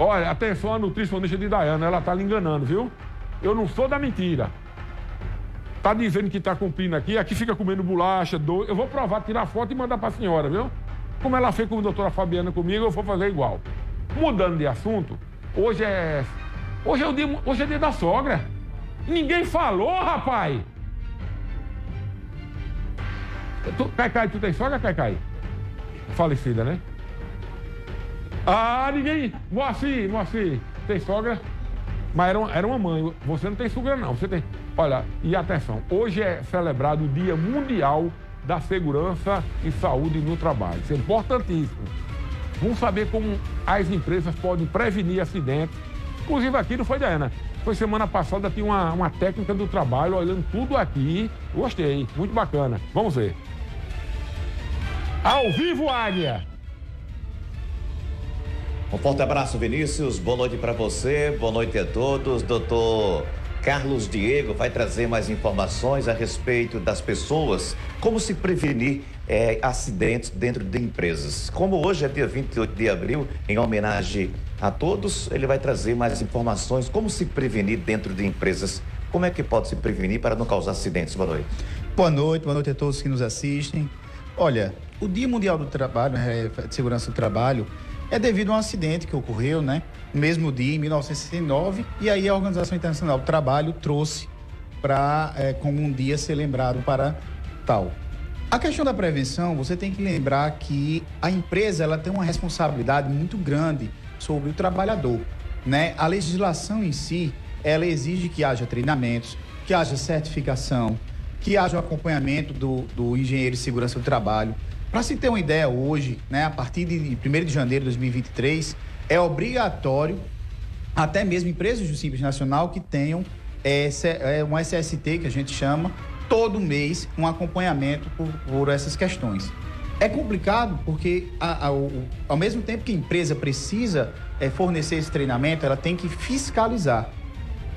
Olha, atenção a nutricionista de Daiane, ela tá lhe enganando, viu? Eu não sou da mentira. Tá dizendo que tá cumprindo aqui fica comendo bolacha, doce. Eu vou provar, tirar foto e mandar pra senhora, viu? Como ela fez com a doutora Fabiana comigo, eu vou fazer igual. Mudando de assunto, hoje é dia da sogra. Ninguém falou, rapaz! Caicai, tu tem sogra, Caicai? Falecida, né? Ah, ninguém... Moacir, tem sogra? Mas era uma mãe. Você não tem sogra, não. Você tem... Olha, e atenção, hoje é celebrado o Dia Mundial da Segurança e Saúde no Trabalho. Isso é importantíssimo. Vamos saber como as empresas podem prevenir acidentes. Inclusive aqui não foi Diana. Foi semana passada, tinha uma técnica do trabalho, olhando tudo aqui. Gostei, muito bacana. Vamos ver. Ao vivo, Águia! Um forte abraço, Vinícius. Boa noite para você, boa noite a todos. Doutor Carlos Diego vai trazer mais informações a respeito das pessoas, como se prevenir acidentes dentro de empresas. Como hoje é dia 28 de abril, em homenagem a todos, ele vai trazer mais informações, como se prevenir dentro de empresas. Como é que pode se prevenir para não causar acidentes? Boa noite. Boa noite a todos que nos assistem. Olha, o Dia Mundial do Trabalho, de Segurança do Trabalho, é devido a um acidente que ocorreu, né? No mesmo dia, em 1969, e aí a Organização Internacional do Trabalho trouxe para como um dia ser lembrado para tal. A questão da prevenção, você tem que lembrar que a empresa ela tem uma responsabilidade muito grande sobre o trabalhador, né? A legislação em si, ela exige que haja treinamentos, que haja certificação, que haja o acompanhamento do engenheiro de segurança do trabalho. Para se ter uma ideia hoje, né, a partir de 1º de janeiro de 2023, é obrigatório, até mesmo empresas do Simples Nacional, que tenham um SST, que a gente chama, todo mês, um acompanhamento por essas questões. É complicado porque, ao mesmo tempo que a empresa precisa fornecer esse treinamento, ela tem que fiscalizar.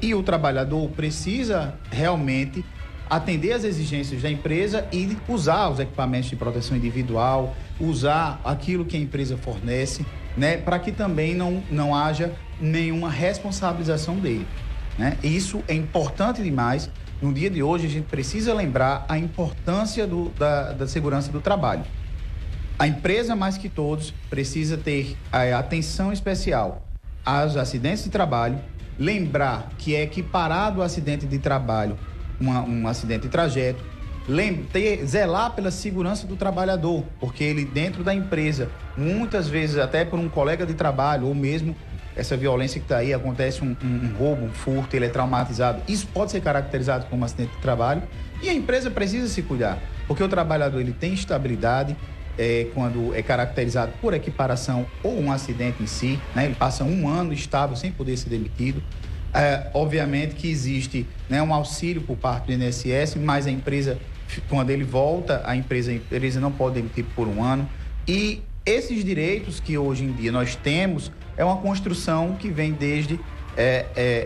E o trabalhador precisa realmente atender às exigências da empresa e usar os equipamentos de proteção individual, usar aquilo que a empresa fornece, né, para que também não haja nenhuma responsabilização dele, né? Isso é importante demais. No dia de hoje, a gente precisa lembrar a importância da segurança do trabalho. A empresa, mais que todos, precisa ter atenção especial aos acidentes de trabalho, lembrar que é equiparado ao acidente de trabalho um acidente de trajeto, zelar pela segurança do trabalhador, porque ele dentro da empresa, muitas vezes até por um colega de trabalho, ou mesmo essa violência que está aí, acontece um roubo, um furto, ele é traumatizado, isso pode ser caracterizado como um acidente de trabalho, e a empresa precisa se cuidar, porque o trabalhador ele tem estabilidade, quando é caracterizado por equiparação ou um acidente em si, né? Ele passa um ano estável sem poder ser demitido. Obviamente que existe, né, um auxílio por parte do INSS, mas a empresa, quando ele volta, a empresa não pode demitir por um ano. E esses direitos que hoje em dia nós temos é uma construção que vem desde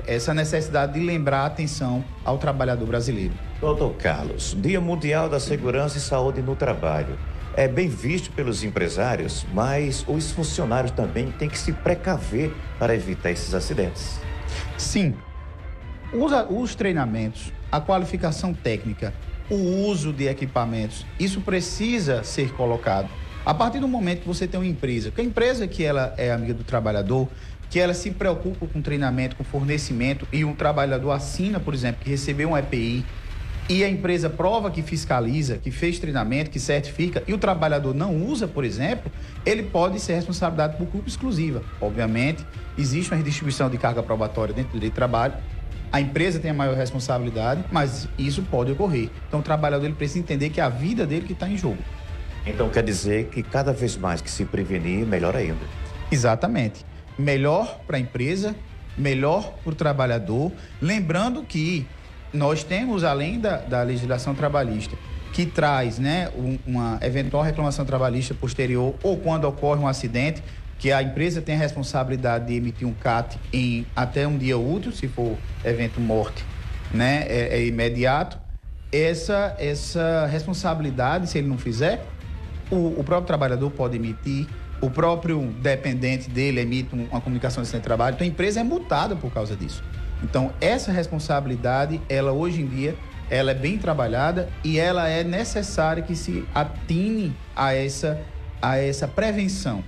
essa necessidade de lembrar a atenção ao trabalhador brasileiro. Doutor Carlos, Dia Mundial da Segurança e Saúde no Trabalho. É bem visto pelos empresários, mas os funcionários também têm que se precaver para evitar esses acidentes. Sim, os treinamentos, a qualificação técnica, o uso de equipamentos, isso precisa ser colocado. A partir do momento que você tem uma empresa, que a empresa que ela é amiga do trabalhador, que ela se preocupa com treinamento, com fornecimento, e um trabalhador assina, por exemplo, que recebeu um EPI, e a empresa prova que fiscaliza, que fez treinamento, que certifica, e o trabalhador não usa, por exemplo, ele pode ser responsabilizado por culpa exclusiva. Obviamente, existe uma redistribuição de carga probatória dentro do direito de trabalho, a empresa tem a maior responsabilidade, mas isso pode ocorrer. Então, o trabalhador ele precisa entender que é a vida dele que está em jogo. Então, quer dizer que cada vez mais que se prevenir, melhor ainda. Exatamente. Melhor para a empresa, melhor para o trabalhador. Lembrando que nós temos, além da legislação trabalhista, que traz, né, uma eventual reclamação trabalhista posterior ou quando ocorre um acidente, que a empresa tem a responsabilidade de emitir um CAT em até um dia útil, se for evento morte, né, é imediato. Essa responsabilidade, se ele não fizer, o próprio trabalhador pode emitir o próprio dependente dele emite uma comunicação de acidente de trabalho, então a empresa é multada por causa disso. Então, essa responsabilidade, ela hoje em dia, ela é bem trabalhada e ela é necessária que se atine a essa prevenção.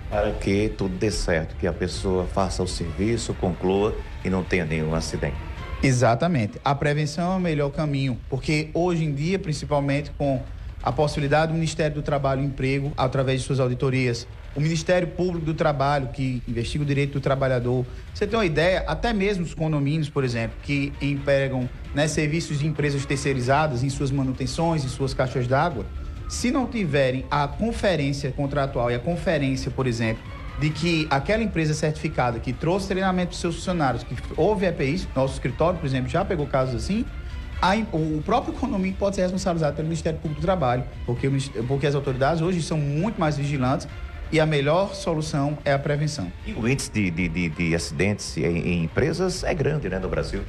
Para que tudo dê certo, que a pessoa faça o serviço, conclua e não tenha nenhum acidente. Exatamente. A prevenção é o melhor caminho, porque hoje em dia, principalmente com a possibilidade do Ministério do Trabalho e Emprego, através de suas auditorias, o Ministério Público do Trabalho, que investiga o direito do trabalhador. Você tem uma ideia, até mesmo os condomínios, por exemplo, que empregam, né, serviços de empresas terceirizadas em suas manutenções, em suas caixas d'água, se não tiverem a conferência contratual e a conferência, por exemplo, de que aquela empresa certificada que trouxe treinamento para os seus funcionários, que houve EPIs, nosso escritório, por exemplo, já pegou casos assim, o próprio condomínio pode ser responsabilizado pelo Ministério Público do Trabalho, porque as autoridades hoje são muito mais vigilantes e a melhor solução é a prevenção. E o índice de acidentes em empresas é grande, né, no Brasil?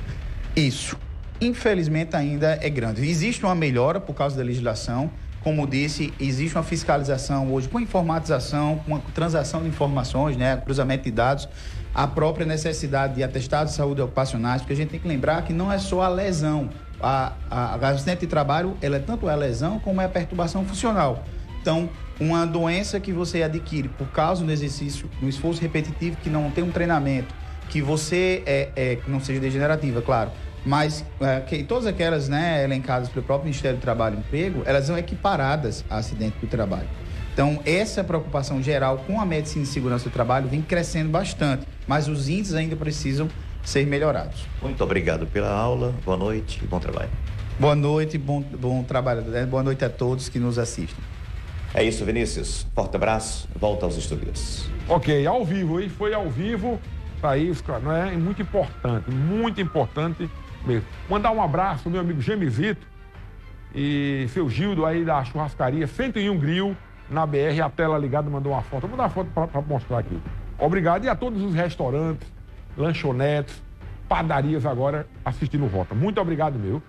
Isso. Infelizmente ainda é grande. Existe uma melhora por causa da legislação. Como disse, existe uma fiscalização hoje com informatização, com a transação de informações, né, cruzamento de dados, a própria necessidade de atestados de saúde ocupacionais, porque a gente tem que lembrar que não é só a lesão. A acidente de trabalho, ela é tanto a lesão como é a perturbação funcional. Então, uma doença que você adquire por causa do exercício, do esforço repetitivo, que não tem um treinamento, que você que não seja degenerativa, claro, mas que todas aquelas, né, elencadas pelo próprio Ministério do Trabalho e Emprego, elas são equiparadas a acidente do trabalho. Então, essa preocupação geral com a medicina de segurança do trabalho vem crescendo bastante, mas os índices ainda precisam ser melhorados. Muito obrigado pela aula, boa noite e bom trabalho. Boa noite, bom trabalho, boa noite a todos que nos assistem. É isso, Vinícius. Forte abraço, volta aos estúdios. Ok, ao vivo, hein? Foi ao vivo, para isso, cara, não é muito importante mesmo. Mandar um abraço ao meu amigo Gemizito e seu Gildo aí da churrascaria 101 Grill, na BR, a tela ligada, mandou uma foto. Vou mandar uma foto para mostrar aqui. Obrigado. E a todos os restaurantes, lanchonetes, padarias agora assistindo o Rota. Muito obrigado, meu.